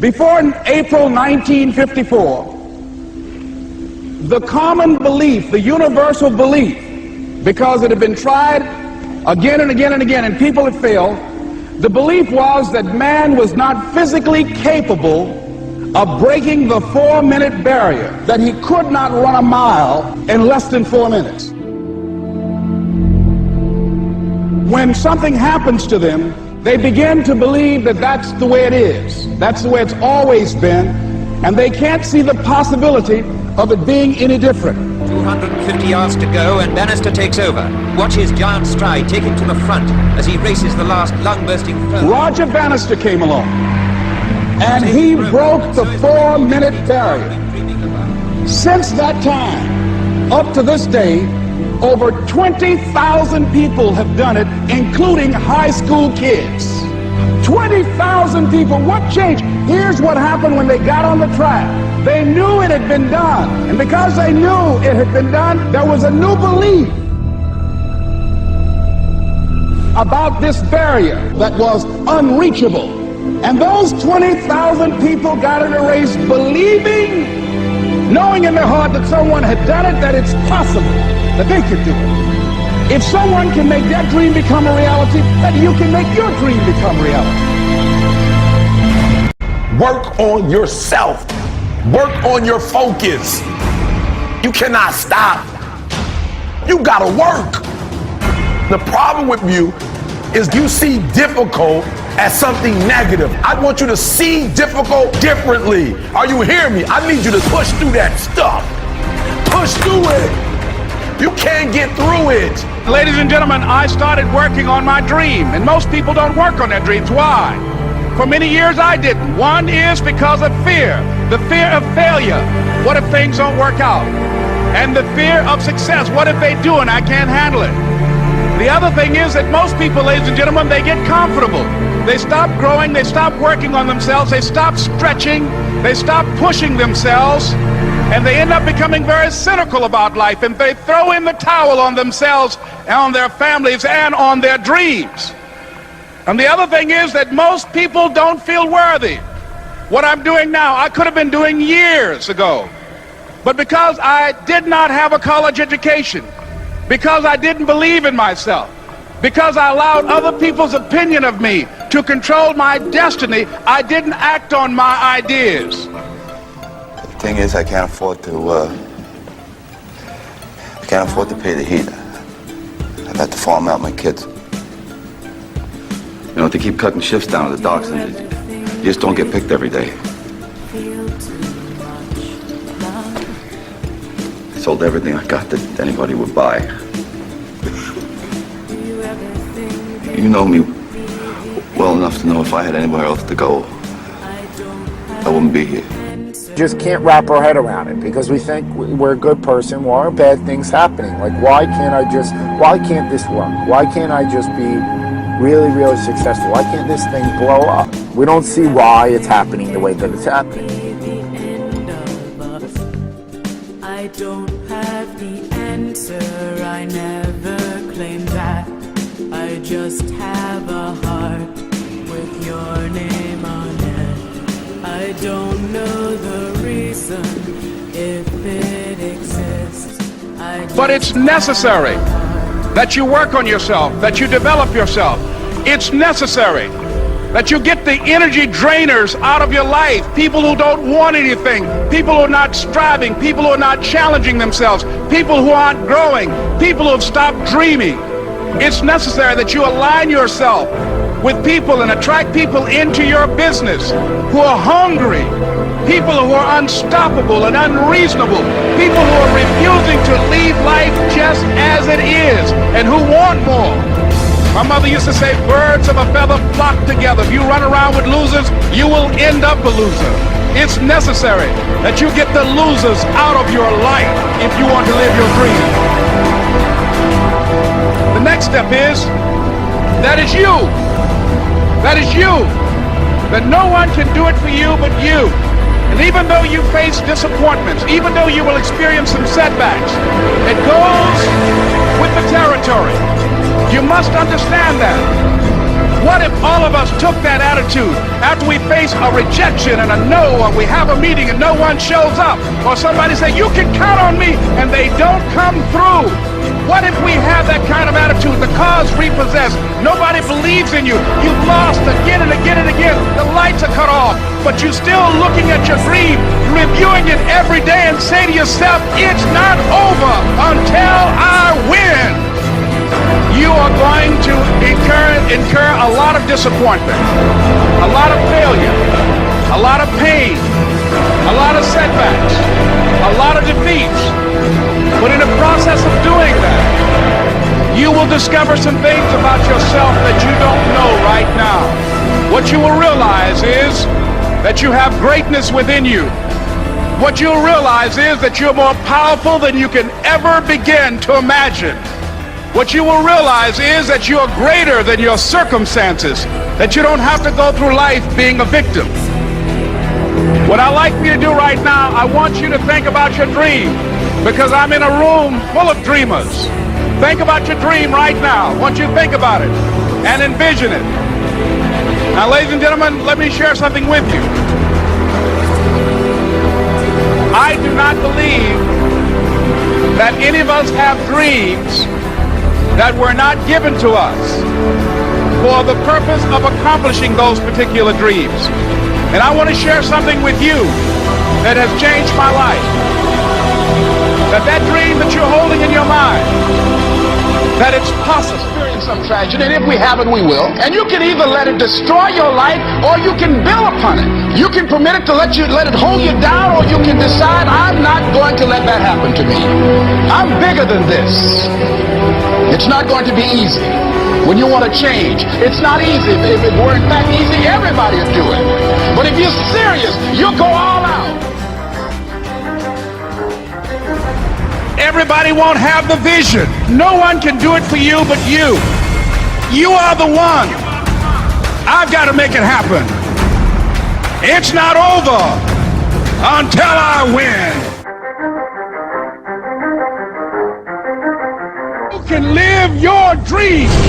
Before April 1954, the common belief, the universal belief, because it had been tried again and again and again and people had failed, the belief was that man was not physically capable of breaking the 4-minute barrier, that he could not run a mile in less than 4 minutes. When something happens to them, they begin to believe that that's the way it is. That's the way it's always been, and they can't see the possibility of it being any different. 250 yards to go, and Bannister takes over. Watch his giant stride take him to the front as he races the last lung-bursting throw. Roger Bannister came along, and he broke the 4-minute barrier. Since that time, up to this day, over 20,000 people have done it, including high school kids. 20,000 people. What changed? Here's what happened when they got on the track. They knew it had been done, and because they knew it had been done, there was a new belief about this barrier that was unreachable. And those 20,000 people got in a race believing, knowing in their heart that someone had done it, that it's possible, that they could do it. If someone can make that dream become a reality, then you can make your dream become reality. Work on yourself. Work on your focus. You cannot stop. You gotta work. The problem with you is you see difficult as something negative. I want you to see difficult differently. Are you hearing me? I need you to push through that stuff. Push through it. You can't get through it. Ladies and gentlemen, I started working on my dream, and most people don't work on their dreams. Why? For many years I didn't. One is because of fear. The fear of failure. What if things don't work out? And the fear of success. What if they do and I can't handle it? The other thing is that most people, ladies and gentlemen, they get comfortable. They stop growing, they stop working on themselves, they stop stretching, they stop pushing themselves, and they end up becoming very cynical about life, and they throw in the towel on themselves and on their families and on their dreams. And the other thing is that most people don't feel worthy. What I'm doing now, I could have been doing years ago. But because I did not have a college education, because I didn't believe in myself, because I allowed other people's opinion of me to control my destiny, I didn't act on my ideas. The thing is, I can't afford to pay the heat. I've had to farm out my kids. You know, to keep cutting shifts down at the docks, and you just don't get picked every day. I sold everything I got that anybody would buy. You know me well enough to know if I had anywhere else to go, I wouldn't be here. Just can't wrap our head around it because we think we're a good person. Why are bad things happening? Like, why can't this work? Why can't I just be really, really successful? Why can't this thing blow up? We don't see why it's happening the way that it's happening. I don't have the answer, I never claim that. I just have a heart with your name on it. I don't know the reason if it exists. But it's necessary that you work on yourself, that you develop yourself. It's necessary that you get the energy drainers out of your life, people who don't want anything, people who are not striving, people who are not challenging themselves, people who aren't growing, people who have stopped dreaming. It's necessary that you align yourself with people and attract people into your business who are hungry, people who are unstoppable and unreasonable, people who are refusing to leave life just as it is and who want more. My mother used to say, birds of a feather flock together. If you run around with losers, you will end up a loser. It's necessary that you get the losers out of your life if you want to live your dream. The next step is, that is you. That is you. That no one can do it for you but you. And even though you face disappointments, even though you will experience some setbacks, it goes with the territory. You must understand that. What if all of us took that attitude after we face a rejection and a no, or we have a meeting and no one shows up, or somebody say, you can count on me, and they don't come through. What if we have that kind of attitude? The cause repossessed. Nobody believes in you. You've lost again and again and again. The lights are cut off, but you're still looking at your dream, reviewing it every day, and say to yourself, it's not over until I win. You are going to incur a lot of disappointment, a lot of failure, a lot of pain, a lot of setbacks, a lot of defeats. But in the process of doing that, you will discover some things about yourself that you don't know right now. What you will realize is that you have greatness within you. What you'll realize is that you're more powerful than you can ever begin to imagine. What you will realize is that you're greater than your circumstances, that you don't have to go through life being a victim. What I'd like for you to do right now, I want you to think about your dream, because I'm in a room full of dreamers. Think about your dream right now. I want you to think about it and envision it. Now, ladies and gentlemen, let me share something with you. I do not believe that any of us have dreams that were not given to us for the purpose of accomplishing those particular dreams. And I want to share something with you that has changed my life. That dream that you're holding in your mind, that it's possible to experience some tragedy, and if we have it, we will. And you can either let it destroy your life, or you can build upon it. You can permit it to let it hold you down, or you can decide, I'm not going to let that happen to me. I'm bigger than this. It's not going to be easy. When you want to change, it's not easy. If it were in fact easy, everybody would do it. But if you're serious, you'll go all out. Everybody won't have the vision. No one can do it for you but you. You are the one. I've got to make it happen. It's not over until I win. You can live your dream.